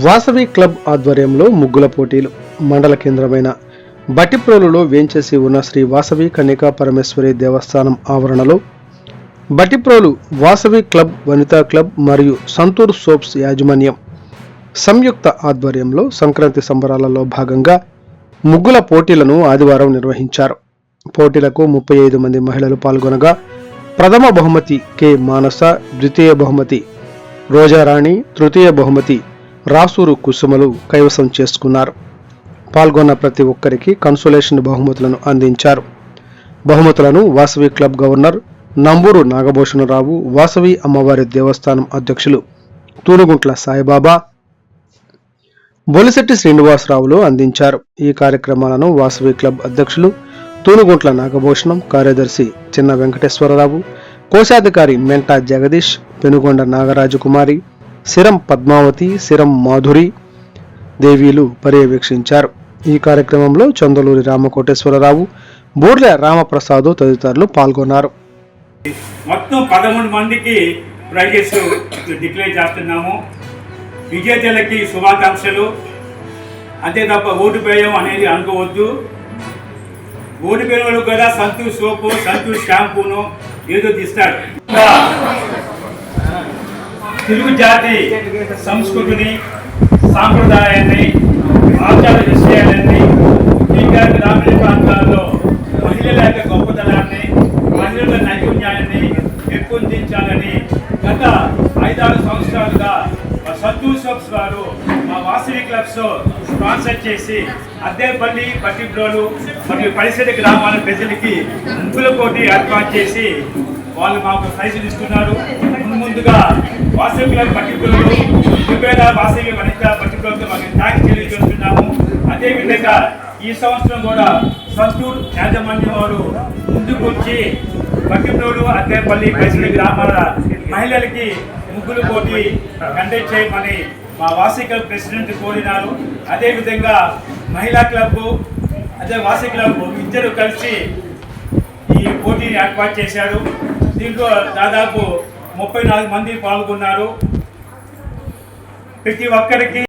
Vasavi club ఆధ్వర్యంలో ముగ్గుల పోటీలు. మండల కేంద్రమైన బట్టిప్రోలులో వేంచేసి ఉన్న శ్రీ వాసవి కన్యకా పరమేశ్వరి దేవస్థానం ఆవరణలో బట్టిప్రోలు వాసవి క్లబ్, వనితా క్లబ్ మరియు సంతూర్ సోప్స్ యాజమాన్యం సంయుక్త ఆధ్వర్యంలో సంక్రాంతి సంబరాలలో భాగంగా ముగ్గుల పోటీలను ఆదివారం నిర్వహించారు. పోటీలకు 35 మంది మహిళలు పాల్గొనగా ప్రథమ బహుమతి కె మానస, ద్వితీయ బహుమతి రోజారాణి, తృతీయ బహుమతి రాసూరు కుసుమలు కైవసం చేసుకున్నారు. పాల్గొన్న ప్రతి ఒక్కరికి కన్సోలేషన్ బహుమతులను అందించారు. బహుమతులను వాసవి క్లబ్ గవర్నర్ నంబూరు నాగభూషణరావు, వాసవి అమ్మవారి దేవస్థానం అధ్యక్షులు తూనుగుంట్ల సాయిబాబా, బొలిశెట్టి శ్రీనివాసరావులు అందించారు. ఈ కార్యక్రమాలను వాసవి క్లబ్ అధ్యక్షులు తూనుగుంట్ల నాగభూషణం, కార్యదర్శి చిన్న వెంకటేశ్వరరావు, కోశాధికారి మెంటా జగదీష్, పెనుగొండ నాగరాజకుమారి, సిరం పద్మావతి, సిరం మాధురి దేవీలు పర్యవేక్షించారు. ఈ కార్యక్రమంలో చందలూరి రామకోటేశ్వరరావు, బూర్ల రామప్రసాద్ తదితరులు పాల్గొన్నారు. మొత్తం 11 మందికి ప్రైజెస్ డిక్లేర్ చేస్తున్నాము. విజేతలకి శుభాకాంక్షలు. అంతే తప్ప ఓడిపోయాం అనేది అనుకోవద్దు. ఓడిపోయిన వాళ్ళు కూడా సంతూర్ సోపు, సంతూర్ షాంపూను ఏదో తీస్తాడు. తెలుగు జాతి సంస్కృతిని, సాంప్రదాయాన్ని, ఆచార విషయాలన్నీ, ఇంకా గ్రామీణ ప్రాంతాల్లో మహిళల యొక్క గొప్పతనాన్ని, మహిళల నైపుణ్యాన్ని పెంపొందించాలని గత 5-6 సంవత్సరాలుగా సంతూర్ సోప్స్ వారు మా వాసవి క్లబ్స్ స్పాన్సర్ చేసి అద్దేపల్లి, పట్టిప్రోలు మరియు పరిసర గ్రామాల ప్రజలకి ముగ్గుల పోటీ ఏర్పాటు చేసి వాళ్ళు మాకు ప్రైజులు ఇస్తున్నారు. ముందుగా వాసవి క్లబ్ పట్టిప్రోలు, వాసవి వనిత పట్టిప్రోలుతో మాకు థ్యాంక్స్ తెలియజేస్తున్నాము. అదేవిధంగా ఈ సంవత్సరం కూడా సంతూర్ యాజమాన్యం వారు ముందుకు వచ్చి పట్టిప్రోలు, అద్దేపల్లి పరిసర గ్రామాల మహిళలకి ముగ్గులు పోటీ కండక్ట్ చేయమని మా వాసవి క్లబ్ ప్రెసిడెంట్ కోరినారు. అదేవిధంగా మహిళా క్లబ్, అదే వాసవి క్లబ్ ఇద్దరు కలిసి ఈ పోటీని ఏర్పాటు చేశారు. దీంట్లో దాదాపు 34 మంది పాల్గొన్నారు. ప్రతి ఒక్కరికి